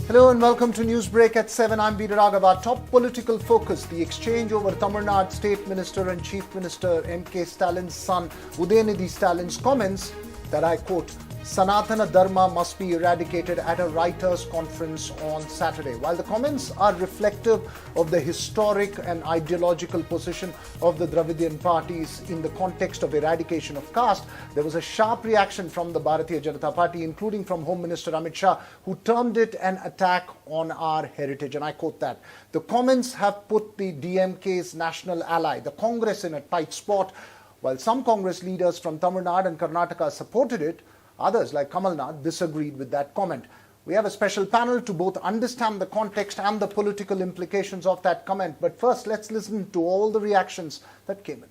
Hello and welcome to Newsbreak at 7. I'm Veeraraghav. Our top political focus, the exchange over Tamil Nadu State Minister and Chief Minister M.K. Stalin's son Udhayanidhi Stalin's comments that I quote, Sanatana Dharma must be eradicated at a writers' conference on Saturday. While the comments are reflective of the historic and ideological position of the Dravidian parties in the context of eradication of caste, there was a sharp reaction from the Bharatiya Janata Party, including from Home Minister Amit Shah, who termed it an attack on our heritage. And I quote that. The comments have put the DMK's national ally, the Congress, in a tight spot. While some Congress leaders from Tamil Nadu and Karnataka supported it, others, like Kamal Nath, disagreed with that comment. We have a special panel to both understand the context and the political implications of that comment. But first, let's listen to all the reactions that came in.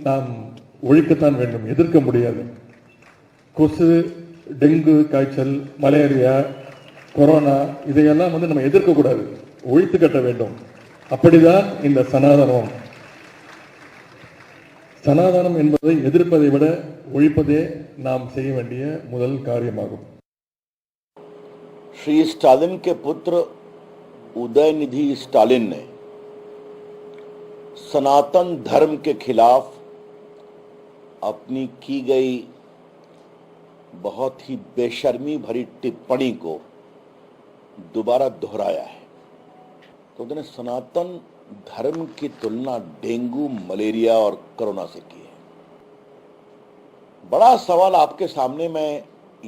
நாம் ஒழிக்கத்தான் வேண்டும், எதிர்க்க முடியாது. கொசு, dengue காய்ச்சல், malaria, corona இதையெல்லாம் நம்ம எதிர்க்க கூடாது, ஒழித்து கட்ட வேண்டும். அப்படிதான் இந்த சனாதனம். சனாதனம் என்பதை எதிர்ப்பதை விட ஒழிப்பதே நாம் செய்ய வேண்டிய முதல் காரியமாகும். श्री स्टालिन के पुत्र उदयनिधि स्टालिन ने सनातन धर्म के खिलाफ अपनी की गई बहुत ही बेशर्मी भरी टिप्पणी को दोबारा दोहराया है. तो उन्होंने सनातन धर्म की तुलना डेंगू, मलेरिया और कोरोना से की है. बड़ा सवाल आपके सामने मैं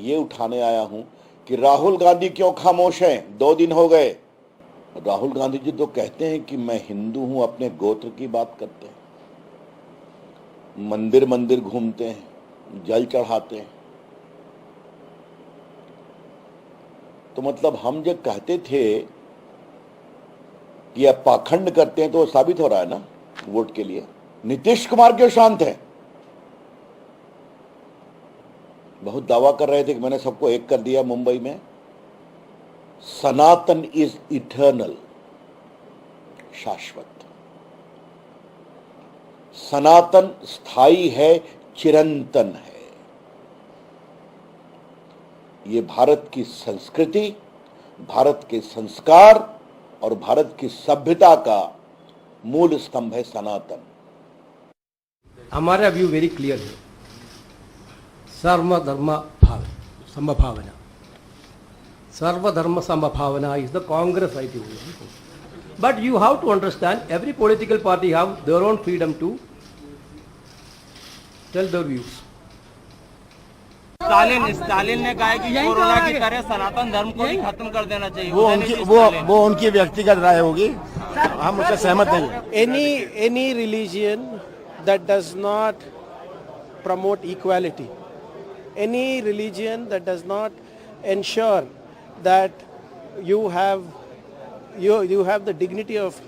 ये उठाने आया हूं कि राहुल गांधी क्यों खामोश हैं? 2 दिन हो गए. राहुल गांधी जी तो कहते हैं कि मैं हिंदू हूं, अपने गोत्र की बात करते हैं, मंदिर मंदिर घूमते हैं, जल चढ़ाते हैं. तो मतलब हम जो कहते थे कि अब पाखंड करते हैं तो साबित हो रहा है ना वोट के लिए. नीतीश कुमार क्यों शांत है? बहुत दावा कर रहे थे कि मैंने सबको एक कर दिया मुंबई में. सनातन इज इटर्नल, शाश्वत. सनातन स्थायी है, चिरंतन है. ये भारत की संस्कृति, भारत के संस्कार और भारत की सभ्यता का मूल स्तंभ है सनातन. हमारा व्यू वेरी क्लियर है. सर्वधर्म समभावना, सर्वधर्म समभावना is the Congress ideology. But you have to understand, every political party have their own freedom to tell their views. Stalin ने कहा है कि कोरोना की तरह सनातन धर्म को भी खत्म कर देना चाहिए. वो उनकी व्यक्तिगत राय होगी, हम उससे सहमत नहीं. Any religion that does not promote equality, any religion that does not ensure that you have the dignity of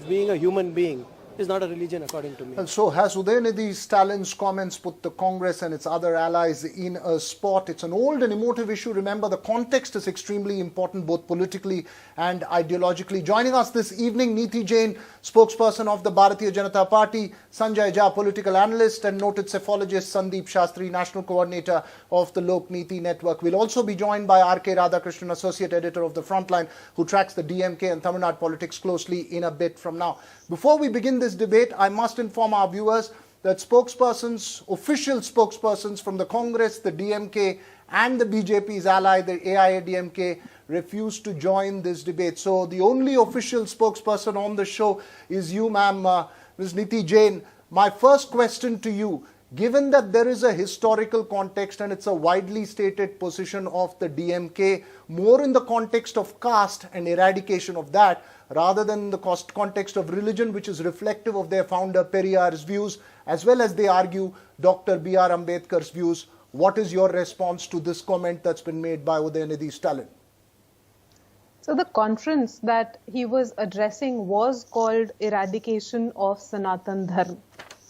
being a human being is not a religion according to me. And so has Udhayanidhi Stalin's comments put the Congress and its other allies in a spot. It's an old and emotive issue. Remember, the context is extremely important, both politically and ideologically. Joining us this evening, Neeti Jain, spokesperson of the Bharatiya Janata Party, Sanjay Jha, political analyst, and noted cephalogist Sandeep Shastri, national coordinator of the Lok Neeti Network. We'll also be joined by R.K. Radhakrishnan, associate editor of The Frontline, who tracks the DMK and Tamil Nadu politics closely, in a bit from now. Before we begin this debate, I must inform our viewers that official spokespersons from the Congress, the DMK and the BJP's ally, the AIADMK, refused to join this debate. So the only official spokesperson on the show is you, ma'am, Ms. Neeti Jain. My first question to you, given that there is a historical context and it's a widely stated position of the DMK, more in the context of caste and eradication of that, rather than the context of religion, which is reflective of their founder Periyar's views, as well as they argue Dr. B.R. Ambedkar's views. What is your response to this comment that's been made by Udhayanidhi Stalin? So the conference that he was addressing was called Eradication of Sanatana Dharma.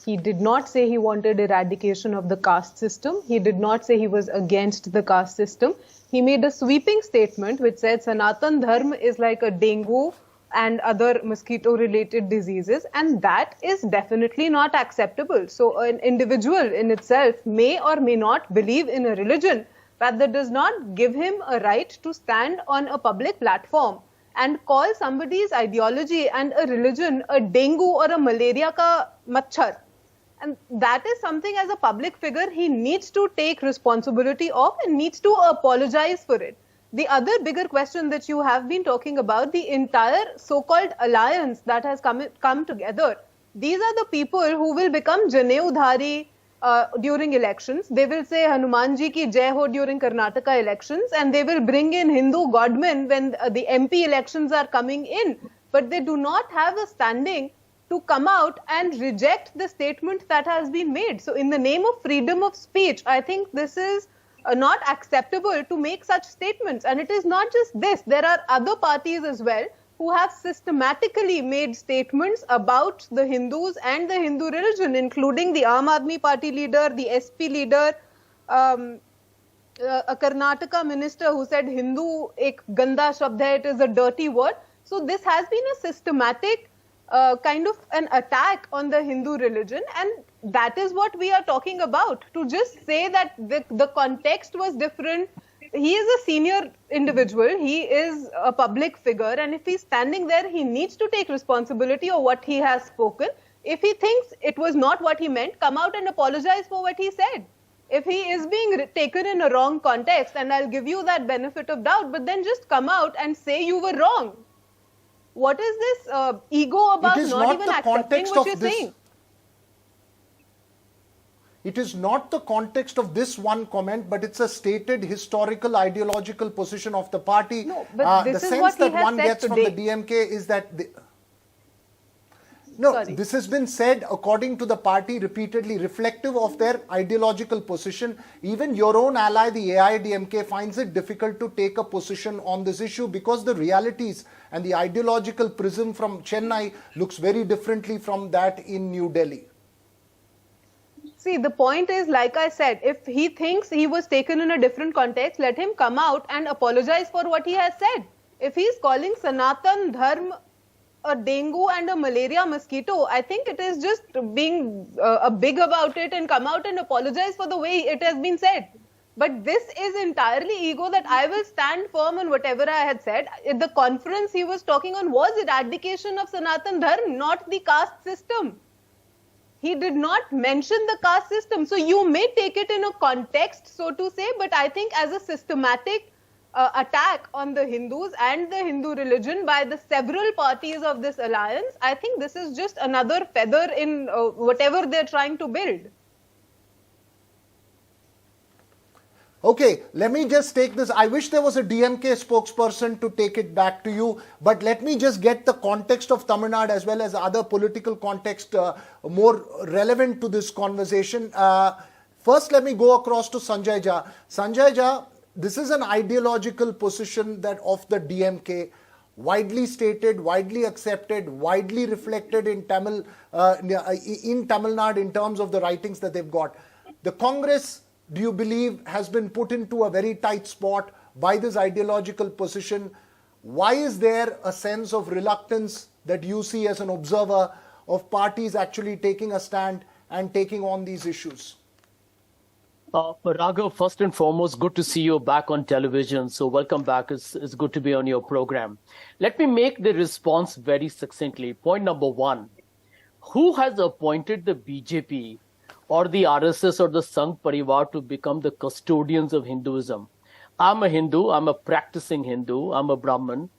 He did not say he wanted eradication of the caste system. He did not say he was against the caste system. He made a sweeping statement which said Sanatana Dharma is like a dengue and other mosquito-related diseases, and that is definitely not acceptable. So an individual in itself may or may not believe in a religion, but that does not give him a right to stand on a public platform and call somebody's ideology and a religion a dengue or a malaria ka machhar. And that is something, as a public figure, he needs to take responsibility of and needs to apologize for it. The other bigger question that you have been talking about, the entire so-called alliance that has come together, these are the people who will become Jane Udhari during elections. They will say Hanumanji ki Jai Ho during Karnataka elections, and they will bring in Hindu godmen when the MP elections are coming in. But they do not have a standing to come out and reject the statement that has been made. So in the name of freedom of speech, I think this is not acceptable to make such statements. And it is not just this. There are other parties as well who have systematically made statements about the Hindus and the Hindu religion, including the Aam Aadmi Party leader, the SP leader, a Karnataka minister who said Hindu ek ganda shabd hai, it is a dirty word. So this has been a systematic kind of an attack on the Hindu religion, and that is what we are talking about. To just say that the context was different, he is a senior individual, he is a public figure, and if he's standing there, he needs to take responsibility of what he has spoken. If he thinks it was not what he meant, come out and apologize for what he said. If he is being taken in a wrong context, and I'll give you that benefit of doubt, but then just come out and say you were wrong. What is this ego about not even accepting what you're saying? It is not the context of this one comment, but it's a stated historical ideological position of the party. No, but this the is sense what he that has one said gets today. from the DMK is that this has been said according to the party repeatedly, reflective of their ideological position. Even your own ally, the AIDMK, finds it difficult to take a position on this issue because the realities and the ideological prism from Chennai looks very differently from that in New Delhi. See, the point is, like I said, if he thinks he was taken in a different context, let him come out and apologize for what he has said. If he's calling Sanatana Dharma a dengue and a malaria mosquito, I think it is just being big about it and come out and apologize for the way it has been said. But this is entirely ego that I will stand firm on whatever I had said. The conference he was talking on was eradication of Sanatana Dharma, not the caste system. He did not mention the caste system. So you may take it in a context, so to say, but I think as a systematic attack on the Hindus and the Hindu religion by the several parties of this alliance, I think this is just another feather in whatever they're trying to build. Okay, let me just take this. I wish there was a DMK spokesperson to take it back to you, but let me just get the context of Tamil Nadu as well as other political context more relevant to this conversation. First, let me go across to Sanjay Jha. Sanjay Jha, this is an ideological position that of the DMK, widely stated, widely accepted, widely reflected in Tamil Nadu in terms of the writings that they've got. The Congress, do you believe, has been put into a very tight spot by this ideological position? Why is there a sense of reluctance that you see as an observer of parties actually taking a stand and taking on these issues? Raghav, first and foremost, good to see you back on television. So welcome back. It's good to be on your program. Let me make the response very succinctly. Point number one, who has appointed the BJP or the RSS or the Sangh Parivar to become the custodians of Hinduism? I'm a Hindu, I'm a practicing Hindu, I'm a Brahmin,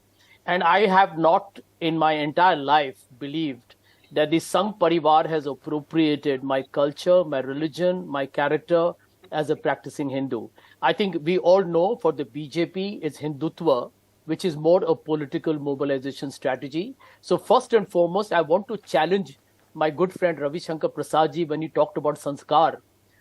and I have not in my entire life believed that the Sangh Parivar has appropriated my culture, my religion, my character as a practicing Hindu. I think we all know for the BJP it's Hindutva, which is more a political mobilization strategy. So first and foremost, I want to challenge my good friend Ravi Shankar Prasadji when he talked about sanskar.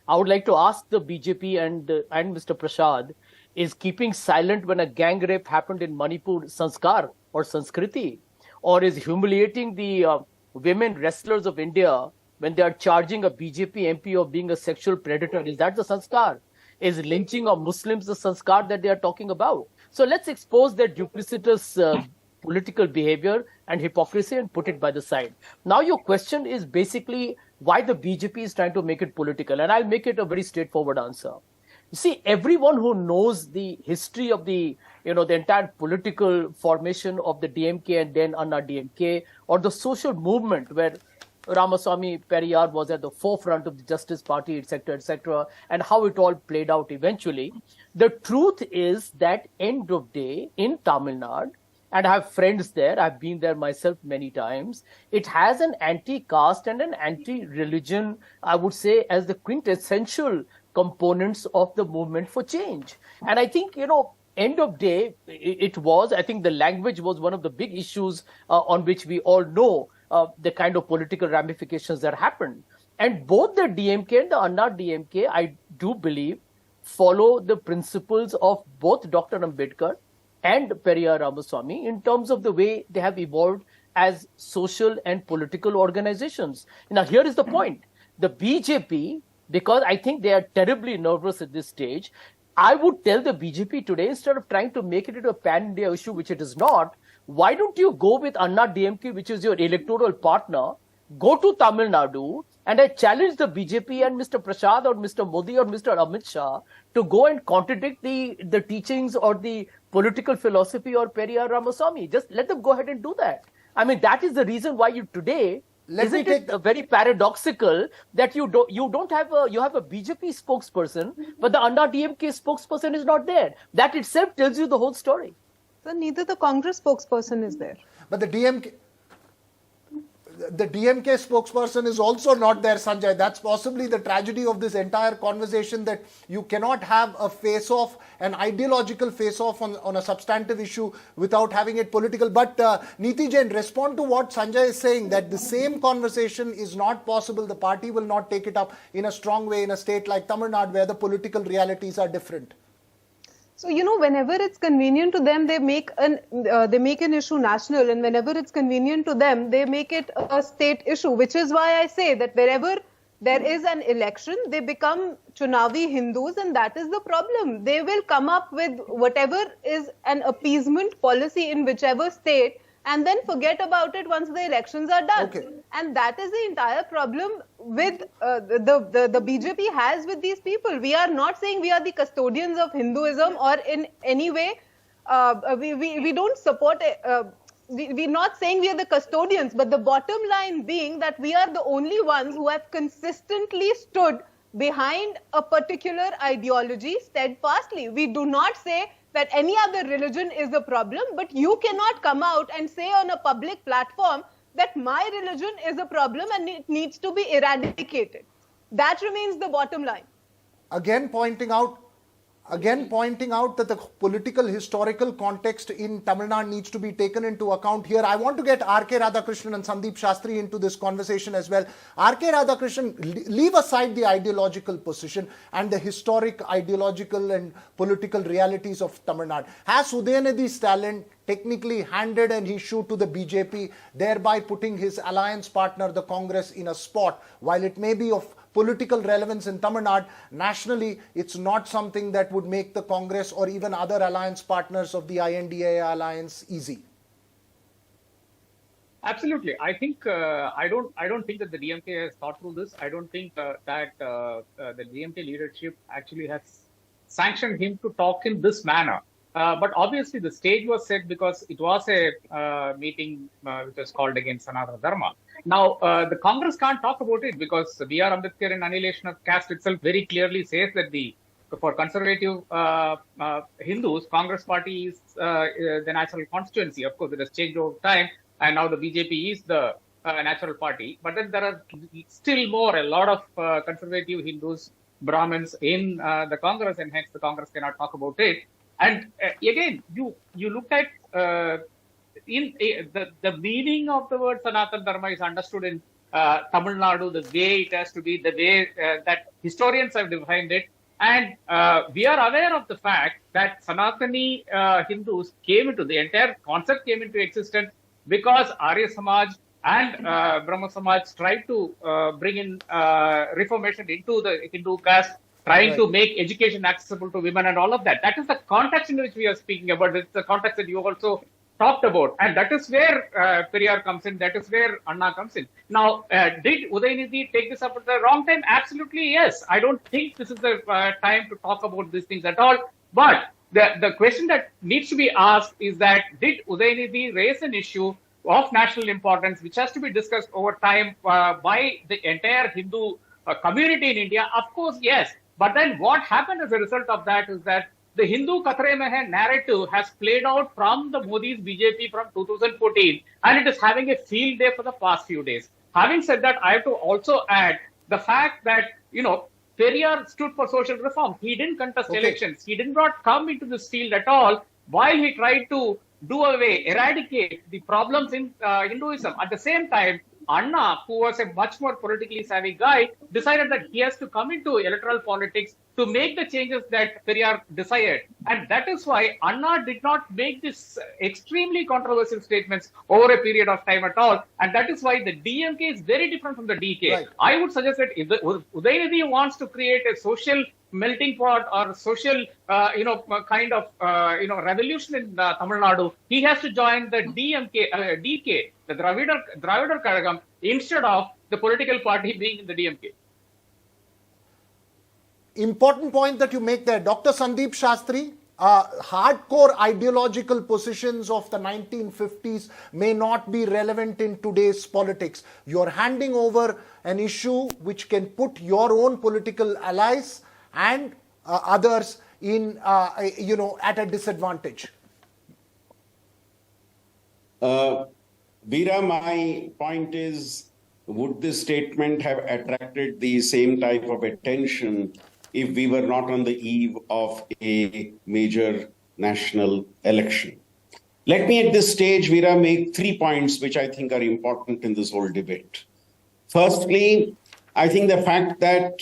I would like to ask the BJP and Mr. Prasad, is keeping silent when a gang rape happened in Manipur sanskar or sanskriti? Or is humiliating the women wrestlers of India when they are charging a BJP MP of being a sexual predator? Is that the sanskar? Is lynching of Muslims the sanskar that they are talking about? So let's expose their duplicitous political behavior and hypocrisy and put it by the side. Now your question is basically why the BJP is trying to make it political, and I'll make it a very straightforward answer. You see, everyone who knows the history of the entire political formation of the DMK and then Anna DMK, or the social movement where Ramaswamy Periyar was at the forefront of the Justice Party, etc., and how it all played out eventually. The truth is that end of day in Tamil Nadu, and I have friends there, I've been there myself many times, it has an anti-caste and an anti-religion, I would say, as the quintessential components of the movement for change. And I think, end of day, I think the language was one of the big issues on which we all know the kind of political ramifications that happened. And both the DMK and the Anna DMK, I do believe, follow the principles of both Dr. Ambedkar and Periyar Ramaswamy in terms of the way they have evolved as social and political organizations. Now, here is the point. The BJP, because I think they are terribly nervous at this stage, I would tell the BJP today, instead of trying to make it into a pan-India issue, which it is not, why don't you go with Anna DMK, which is your electoral partner, go to Tamil Nadu, and I challenge the BJP and Mr. Prasad or Mr. Modi or Mr. Amit Shah to go and contradict the teachings or the political philosophy or Periyar Ramaswamy. Just let them go ahead and do that. I mean, that is the reason why you today, isn't it very paradoxical that you have a BJP spokesperson, but the Anna DMK spokesperson is not there. That itself tells you the whole story. So neither the Congress spokesperson is there. But the DMK spokesperson is also not there, Sanjay. That's possibly the tragedy of this entire conversation, that you cannot have a face-off, an ideological face-off on a substantive issue without having it political. But Neeti Jain, respond to what Sanjay is saying, that the same conversation is not possible. The party will not take it up in a strong way in a state like Tamil Nadu, where the political realities are different. So, whenever it's convenient to them, they make an issue national, and whenever it's convenient to them, they make it a state issue, which is why I say that wherever there is an election, they become Chunavi Hindus, and that is the problem. They will come up with whatever is an appeasement policy in whichever state, and then forget about it once the elections are done. Okay. And that is the entire problem with the BJP has with these people. We are not saying we are the custodians of Hinduism or in any way we don't support it. We're not saying we are the custodians, but the bottom line being that we are the only ones who have consistently stood behind a particular ideology steadfastly. We do not say that any other religion is a problem, but you cannot come out and say on a public platform that my religion is a problem and it needs to be eradicated. That remains the bottom line. Again pointing out that the political historical context in Tamil Nadu needs to be taken into account here. I want to get R.K. Radhakrishnan and Sandeep Shastri into this conversation as well. R.K. Radhakrishnan, leave aside the ideological position and the historic ideological and political realities of Tamil Nadu. Has Udhayanidhi Stalin technically handed an issue to the BJP, thereby putting his alliance partner, the Congress, in a spot? While it may be of political relevance in Tamil Nadu, nationally, it's not something that would make the Congress or even other alliance partners of the INDA alliance easy. Absolutely. I think I don't think that the DMK has thought through this. I don't think that the DMK leadership actually has sanctioned him to talk in this manner. But obviously, the stage was set because it was a meeting which was called against Sanatana Dharma. Now, the Congress can't talk about it because V.R. Ambedkar in Annihilation of Caste itself very clearly says that for conservative Hindus, Congress party is the natural constituency. Of course, it has changed over time, and now the BJP is the natural party. But then there are still a lot of conservative Hindus, Brahmins in the Congress, and hence the Congress cannot talk about it. And again, you look at the meaning of the word Sanatana Dharma is understood in Tamil Nadu, the way it has to be, the way that historians have defined it. And we are aware of the fact that Sanatani Hindus the entire concept came into existence because Arya Samaj and Brahma Samaj tried to bring in reformation into the Hindu caste, trying to make education accessible to women and all of that. That is the context in which we are speaking about. It's the context that you also talked about, and that is where Periyar comes in, that is where Anna comes in. Now, did Udhayanidhi take this up at the wrong time? Absolutely, yes. I don't think this is the time to talk about these things at all. But the question that needs to be asked is that, did Udhayanidhi raise an issue of national importance which has to be discussed over time by the entire Hindu community in India? Of course, yes. But then what happened as a result of that is that the Hindu Khatre Mein Hai narrative has played out from the Modi's BJP from 2014, and it is having a field day for the past few days. Having said that, I have to also add the fact that, Periyar stood for social reform. He didn't contest elections. He did not come into this field at all while he tried to do away, eradicate the problems in Hinduism. At the same time, Anna, who was a much more politically savvy guy, decided that he has to come into electoral politics to make the changes that Periyar desired. And that is why Anna did not make this extremely controversial statements over a period of time at all. And that is why the DMK is very different from the DK. Right. I would suggest that if Udhayanidhi wants to create a social melting pot or social, revolution in Tamil Nadu, he has to join the DK, the Dravidar Kazhagam, instead of the political party being in the DMK. Important point that you make there, Dr. Sandeep Shastri. Hardcore ideological positions of the 1950s may not be relevant in today's politics. You're handing over an issue which can put your own political allies and others in, at a disadvantage. Veera, my point is, would this statement have attracted the same type of attention if we were not on the eve of a major national election? Let me at this stage, Veera, make 3 points which I think are important in this whole debate. Firstly, I think the fact that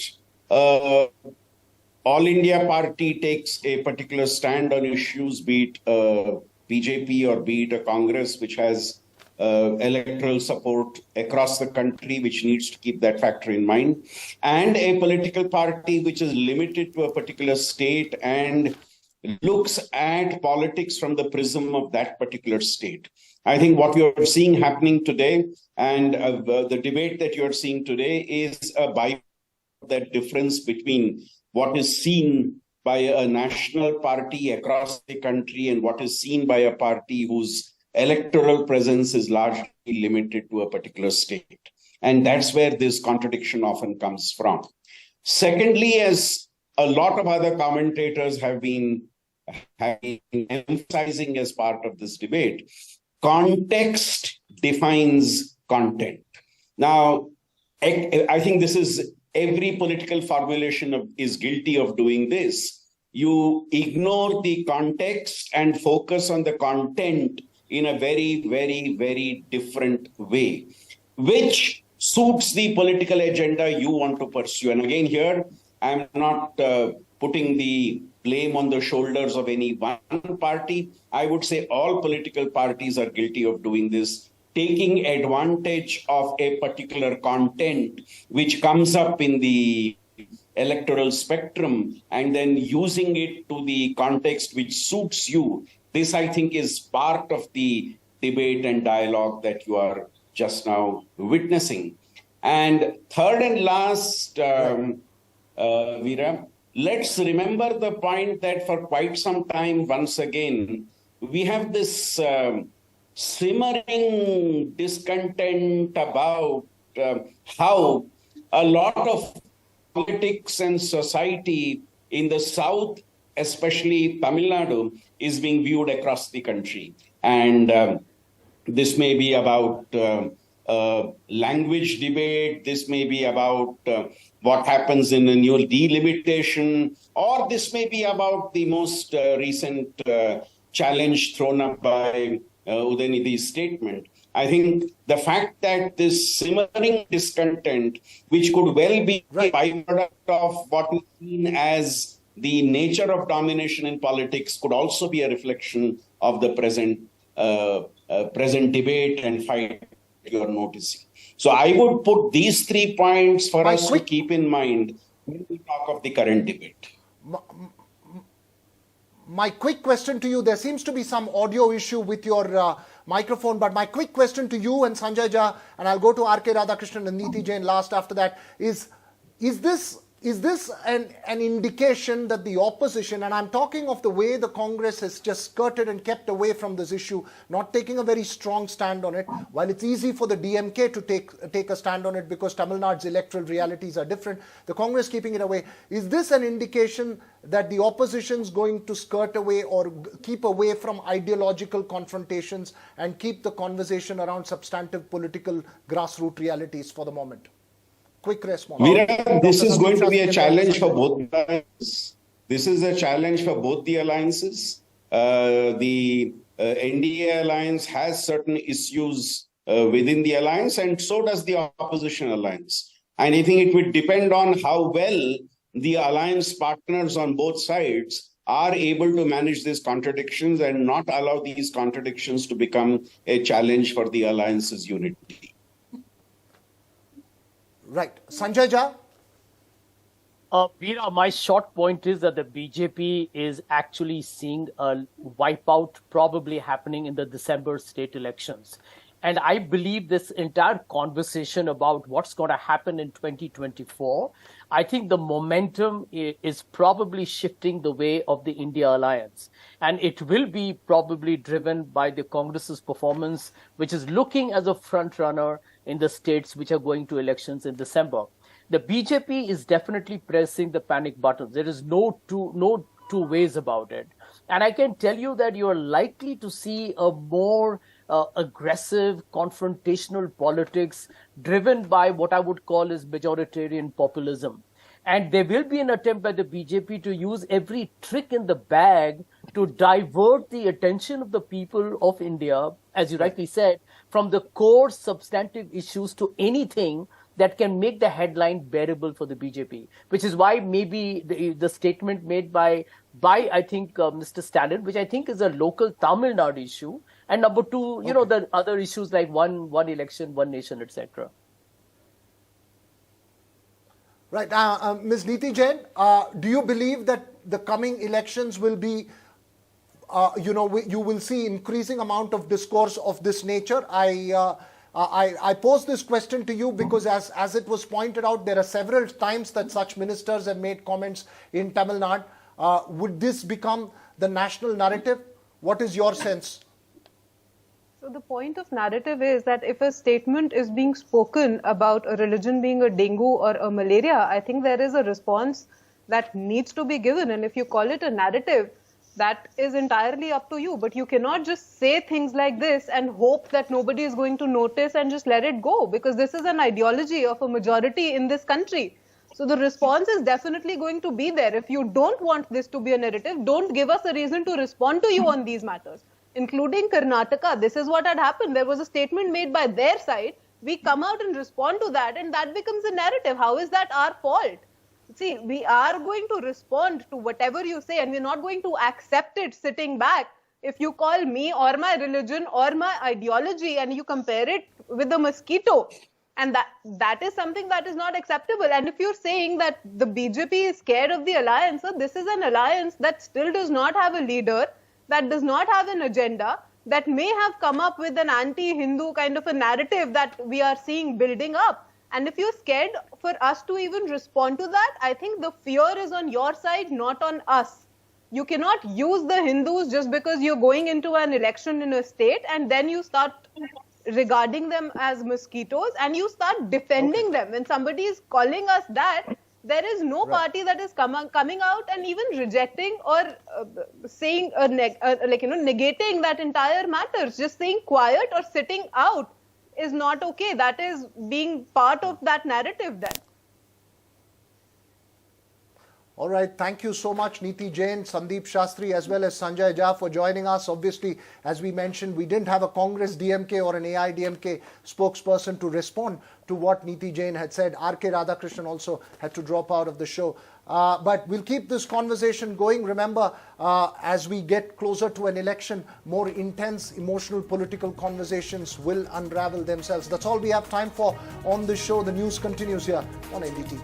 All India Party takes a particular stand on issues, be it BJP or be it a Congress which has electoral support across the country, which needs to keep that factor in mind, and a political party which is limited to a particular state and looks at politics from the prism of that particular state. I think what you're seeing happening today and the debate that you're seeing today is a byproduct of that difference between what is seen by a national party across the country and what is seen by a party whose electoral presence is largely limited to a particular state. And that's where this contradiction often comes from. Secondly, as a lot of other commentators have been emphasizing as part of this debate, context defines content. Now, I think this is every political formulation is guilty of doing this. You ignore the context and focus on the content in a very, very, very different way, which suits the political agenda you want to pursue. And again, here, I'm not putting the blame on the shoulders of any one party. I would say all political parties are guilty of doing this, taking advantage of a particular content which comes up in the electoral spectrum and then using it to the context which suits you. This, I think, is part of the debate and dialogue that you are just now witnessing. And third and last, Veera, let's remember the point that for quite some time, once again, we have this simmering discontent about how a lot of politics and society in the South, especially Tamil Nadu, is being viewed across the country. And this may be about language debate, this may be about what happens in a new delimitation, or this may be about the most recent challenge thrown up by Udhayanidhi's statement. I think the fact that this simmering discontent, which could well be a byproduct of what is seen as the nature of domination in politics, could also be a reflection of the present debate and fight you're noticing. So I would put these 3 points for us to keep in mind when we talk of the current debate. my quick question to you, there seems to be some audio issue with your microphone, but my quick question to you and Sanjay Jha, and I'll go to R.K. Radhakrishnan and Neeti Jain last after that, is this an indication that the opposition, and I'm talking of the way the Congress has just skirted and kept away from this issue, not taking a very strong stand on it, while it's easy for the DMK to take a stand on it because Tamil Nadu's electoral realities are different, the Congress keeping it away. Is this an indication that the opposition's going to skirt away or keep away from ideological confrontations and keep the conversation around substantive political grassroots realities for the moment? Quick response. Veera, this is going to be a challenge for both alliances. This is a challenge for both the alliances. The NDA alliance has certain issues within the alliance, and so does the opposition alliance. And I think it would depend on how well the alliance partners on both sides are able to manage these contradictions and not allow these contradictions to become a challenge for the alliance's unity. Right. Sanjay Jha? Veera, my short point is that the BJP is actually seeing a wipeout probably happening in the December state elections. And I believe this entire conversation about what's going to happen in 2024, I think the momentum is probably shifting the way of the India alliance. And it will be probably driven by the Congress's performance, which is looking as a front runner in the states which are going to elections in December. The BJP is definitely pressing the panic button. There is no two ways about it. And I can tell you that you're likely to see a more aggressive, confrontational politics driven by what I would call as majoritarian populism. And there will be an attempt by the BJP to use every trick in the bag to divert the attention of the people of India, as you rightly said, from the core substantive issues to anything that can make the headline bearable for the BJP, which is why maybe the statement made by I think, Mr. Stalin, which I think is a local Tamil Nadu issue, and number two, you know, the other issues like one election, one nation, etc. Right. Ms. Neeti Jain, do you believe that the coming elections will be, you will see increasing amount of discourse of this nature? I pose this question to you because as it was pointed out, there are several times that such ministers have made comments in Tamil Nadu. Would this become the national narrative? What is your sense? So the point of narrative is that if a statement is being spoken about a religion being a dengue or a malaria, I think there is a response that needs to be given. And if you call it a narrative, that is entirely up to you. But you cannot just say things like this and hope that nobody is going to notice and just let it go, because this is an ideology of a majority in this country. So the response is definitely going to be there. If you don't want this to be a narrative, don't give us a reason to respond to you on these matters. Including Karnataka, this is what had happened. There was a statement made by their side. We come out and respond to that, and that becomes a narrative. How is that our fault? See, we are going to respond to whatever you say, and we're not going to accept it sitting back. If you call me or my religion or my ideology and you compare it with a mosquito, and that is something that is not acceptable. And if you're saying that the BJP is scared of the alliance, so this is an alliance that still does not have a leader, that does not have an agenda, that may have come up with an anti-Hindu kind of a narrative that we are seeing building up. And if you're scared for us to even respond to that, I think the fear is on your side, not on us. You cannot use the Hindus just because you're going into an election in a state and then you start regarding them as mosquitoes and you start defending them. When somebody is calling us that, there is no party that is coming out and even rejecting or saying, negating that entire matter. Just saying quiet or sitting out is not okay. That is being part of that narrative then. All right. Thank you so much, Neeti Jain, Sandeep Shastri, as well as Sanjay Jha for joining us. Obviously, as we mentioned, we didn't have a Congress DMK or an AIDMK spokesperson to respond to what Neeti Jain had said. R.K. Radhakrishnan also had to drop out of the show. But we'll keep this conversation going. Remember, as we get closer to an election, more intense, emotional, political conversations will unravel themselves. That's all we have time for on this show. The news continues here on NDTV.